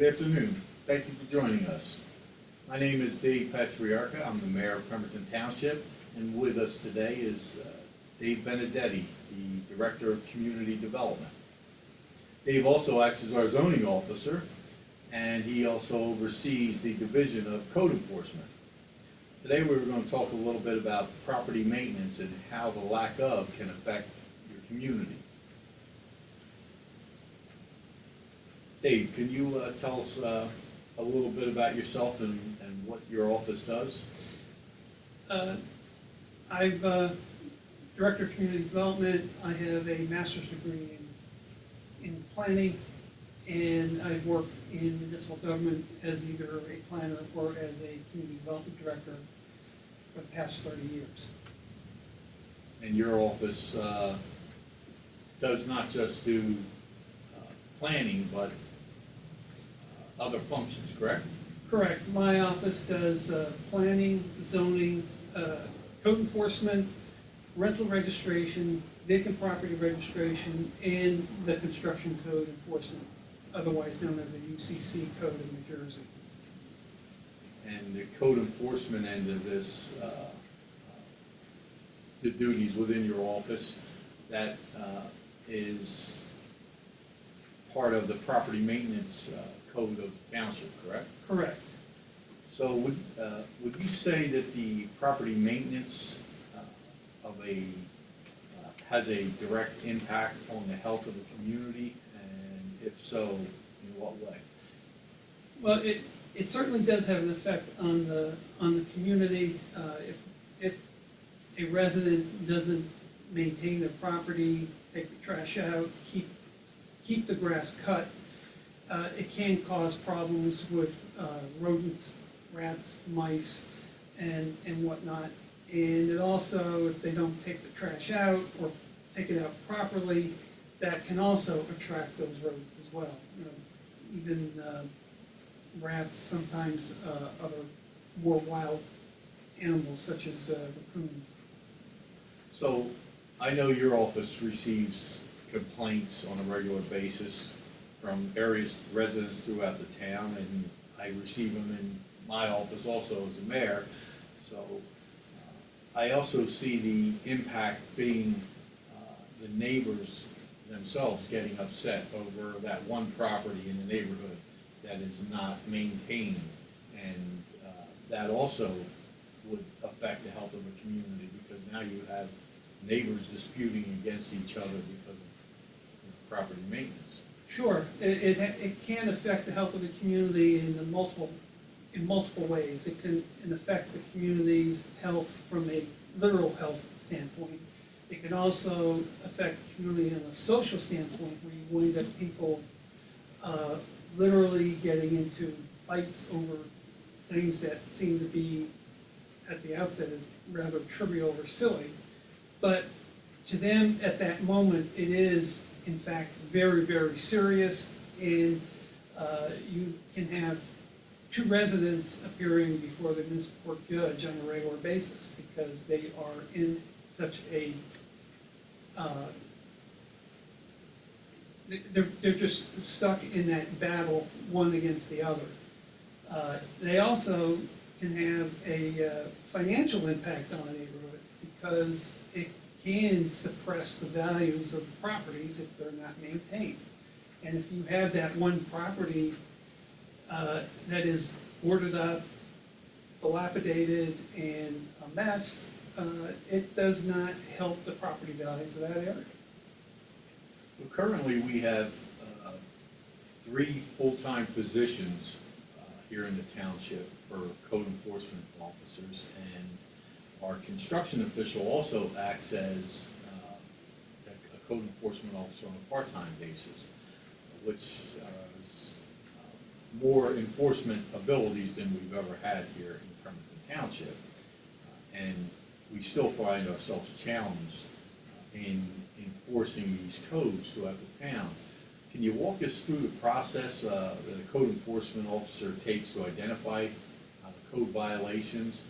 Good afternoon. Thank you for joining us. My name is Dave Patriarca. I'm the mayor of Pemberton Township, and with us today is Dave Benedetti, the Director of Community Development. Dave also acts as our zoning officer, and he also oversees the Division of Code Enforcement. Today we're going to talk a little bit about property maintenance and how the lack of can affect your community. Dave, can you tell us a little bit about yourself and what your office does? I'm Director of Community Development. I have a master's degree in planning, and I've worked in municipal government as either a planner or as a community development director for the past 30 years. And your office does not just do planning, but other functions, correct? Correct. My office does planning, zoning, code enforcement, rental registration, vacant property registration, and the construction code enforcement, otherwise known as the UCC code in New Jersey. And the code enforcement end of this, the duties within your office, that is part of the property maintenance code of township, correct? Correct. So would you say that the property maintenance has a direct impact on the health of the community, and if so, in what way? Well, it certainly does have an effect on the community. If a resident doesn't maintain their property, take the trash out, keep the grass cut, it can cause problems with rodents, rats, mice, and whatnot. And it also, if they don't take the trash out or take it out properly, that can also attract those rodents as well. You know, even rats, sometimes other more wild animals such as raccoons. So I know your office receives complaints on a regular basis from various residents throughout the town, and I receive them in my office also as a mayor. So I also see the impact being the neighbors themselves getting upset over that one property in the neighborhood that is not maintained, and that also would affect the health of the community, because now you have neighbors disputing against each other because of property maintenance. Sure, it can affect the health of the community in multiple ways. It can affect the community's health from a literal health standpoint. It can also affect the community on a social standpoint, where you wind up people literally getting into fights over things that seem to be, at the outset, is rather trivial or silly. But to them, at that moment, it is, in fact, very, very serious, and you can have two residents appearing before the municipal court judge on a regular basis because they are in such a they're just stuck in that battle, one against the other. They also can have a financial impact on a neighborhood because it can suppress the values of the properties if they're not maintained. And if you have that one property that is boarded up, dilapidated, and a mess, it does not help the property values of that area. So currently we have 3 full-time positions here in the township for code enforcement officers, and our construction official also acts as a code enforcement officer on a part-time basis, which is more enforcement abilities than we've ever had here in Pemberton Township. And we still find ourselves challenged in enforcing these codes throughout the town. Can you walk us through the process that a code enforcement officer takes to identify code violations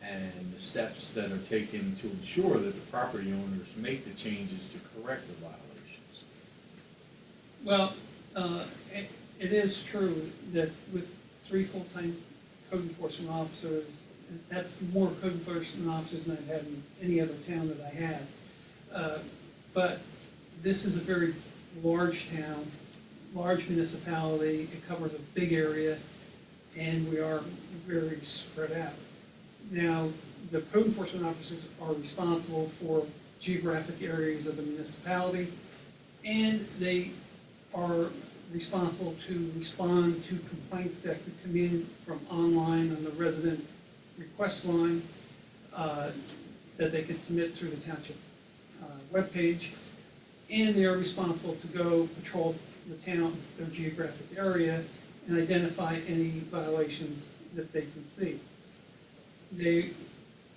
and the steps that are taken to ensure that the property owners make the changes to correct the violations? Well, it is true that with 3 full-time code enforcement officers, that's more code enforcement officers than I've had in any other town that I had. But this is a very large town, large municipality, it covers a big area, and we are very spread out. Now, the code enforcement officers are responsible for geographic areas of the municipality, and they are responsible to respond to complaints that could come in from online on the resident request line that they could submit through the township webpage. And they are responsible to go patrol the town, their geographic area, and identify any violations that they can see.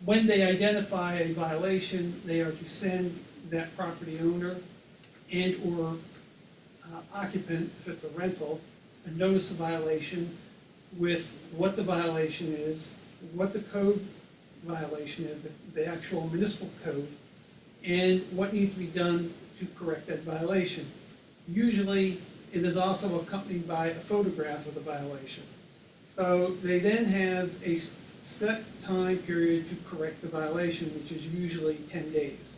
When they identify a violation, they are to send that property owner and/or occupant, if it's a rental, a notice of violation with what the violation is, what the code violation is, the actual municipal code, and what needs to be done to correct that violation. Usually, it is also accompanied by a photograph of the violation. So they then have a set time period to correct the violation, which is usually 10 days.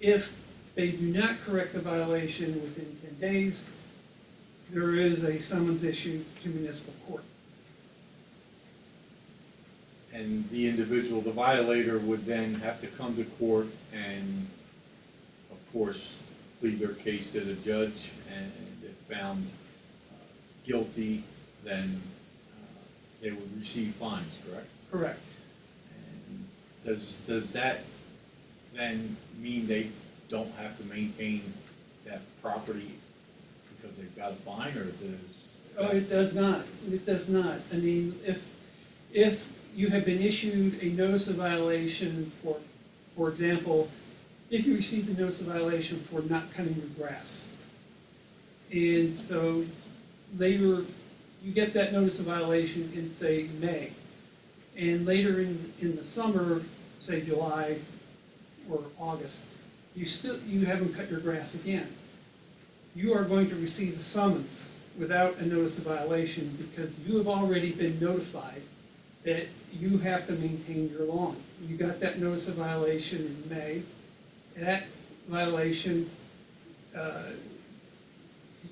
If they do not correct the violation within 10 days, there is a summons issued to municipal court. And the individual, the violator, would then have to come to court and, of course, plead their case to the judge, and if found guilty, then they would receive fines, correct? Correct. And does that then mean they don't have to maintain that property because they've got a fine, or does? Oh, it does not. It does not. I mean, if you have been issued a notice of violation for example, if you received a notice of violation for not cutting your grass, and so later you get that notice of violation in, say, May, and later in the summer, say July or August, you haven't cut your grass again. You are going to receive a summons without a notice of violation because you have already been notified that you have to maintain your lawn. You got that notice of violation in May. That violation,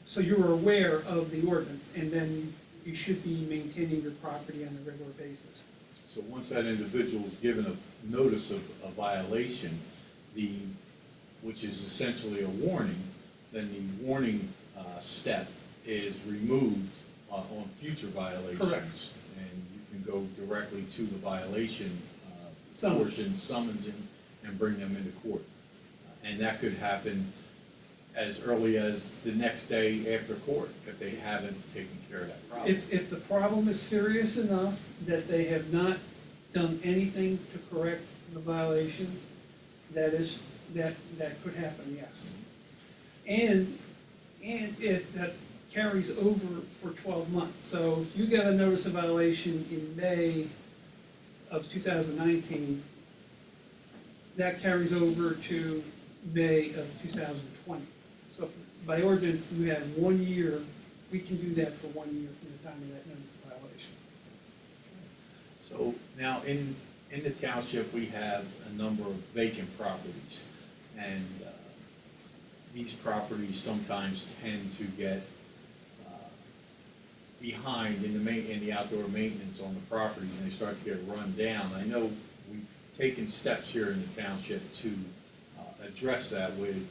so you are aware of the ordinance, and then you should be maintaining your property on a regular basis. So once that individual is given a notice of a violation, which is essentially a warning, then the warning step is removed on future violations. Correct. And you can go directly to the violation Summons. portion, summons, and bring them into court. And that could happen as early as the next day after court if they haven't taken care of that problem. If the problem is serious enough that they have not done anything to correct the violations, that could happen, yes. And if that carries over for 12 months. So if you get a notice of violation in May of 2019, that carries over to May of 2020. So by ordinance, you have 1 year, we can do that for 1 year from the time of that notice of violation. So now in the township, we have a number of vacant properties. And these properties sometimes tend to get behind in the outdoor maintenance on the properties, and they start to get run down. I know we've taken steps here in the township to address that with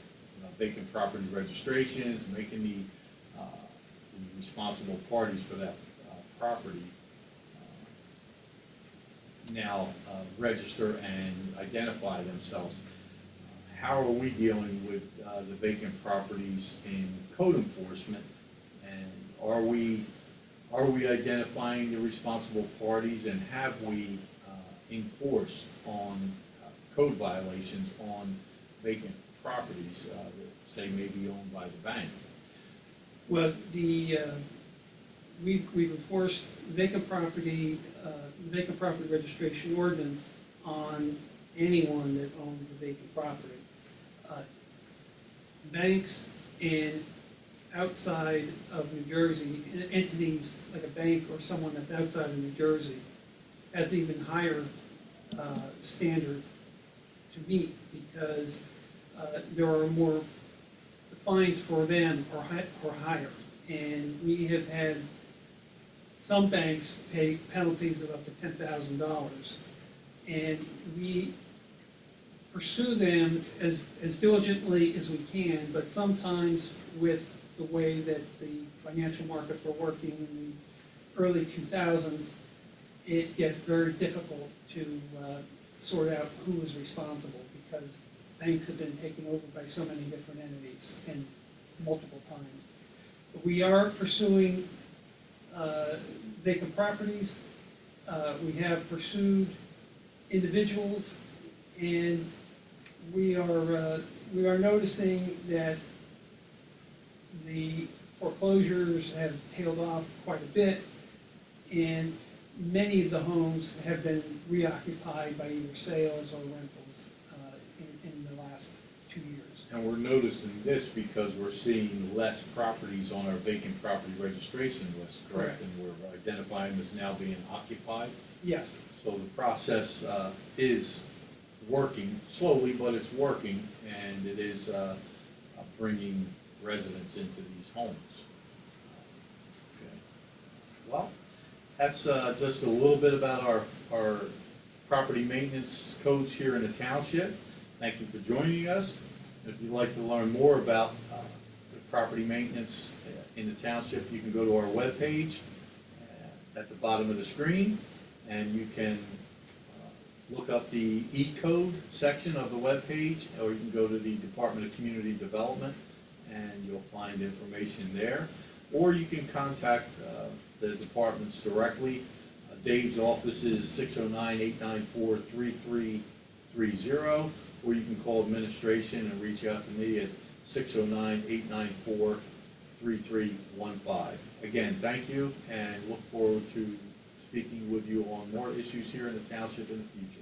vacant property registrations, making the responsible parties for that property now register and identify themselves. How are we dealing with the vacant properties in code enforcement, and are we identifying the responsible parties, and have we enforced on code violations on vacant properties that say maybe owned by the bank? Well, we've enforced vacant property registration ordinance on anyone that owns a vacant property. Banks and outside of New Jersey, entities like a bank or someone that's outside of New Jersey, has an even higher standard to meet, because there are more, the fines for them are higher. And we have had some banks pay penalties of up to $10,000. And we pursue them as diligently as we can, but sometimes with the way that the financial markets were working in the early 2000s, it gets very difficult to sort out who is responsible, because banks have been taken over by so many different entities and multiple times. But we are pursuing vacant properties. We have pursued individuals, and we are noticing that the foreclosures have tailed off quite a bit, and many of the homes have been reoccupied by either sales or rentals in the last 2 years. And we're noticing this because we're seeing less properties on our vacant property registration list, correct? Correct. And we're identifying them as now being occupied. Yes, So the process is working, slowly, but it's working, and it is bringing residents into these homes. Okay. Well, that's just a little bit about our property maintenance codes here in the township. Thank you for joining us. If you'd like to learn more about the property maintenance in the township, you can go to our webpage at the bottom of the screen, and you can look up the E-code section of the webpage, or you can go to the Department of Community Development, and you'll find information there. Or you can contact the departments directly. Dave's office is 609-894-3330, or you can call administration and reach out to me at 609-894-3315. Again, thank you, and look forward to speaking with you on more issues here in the township in the future.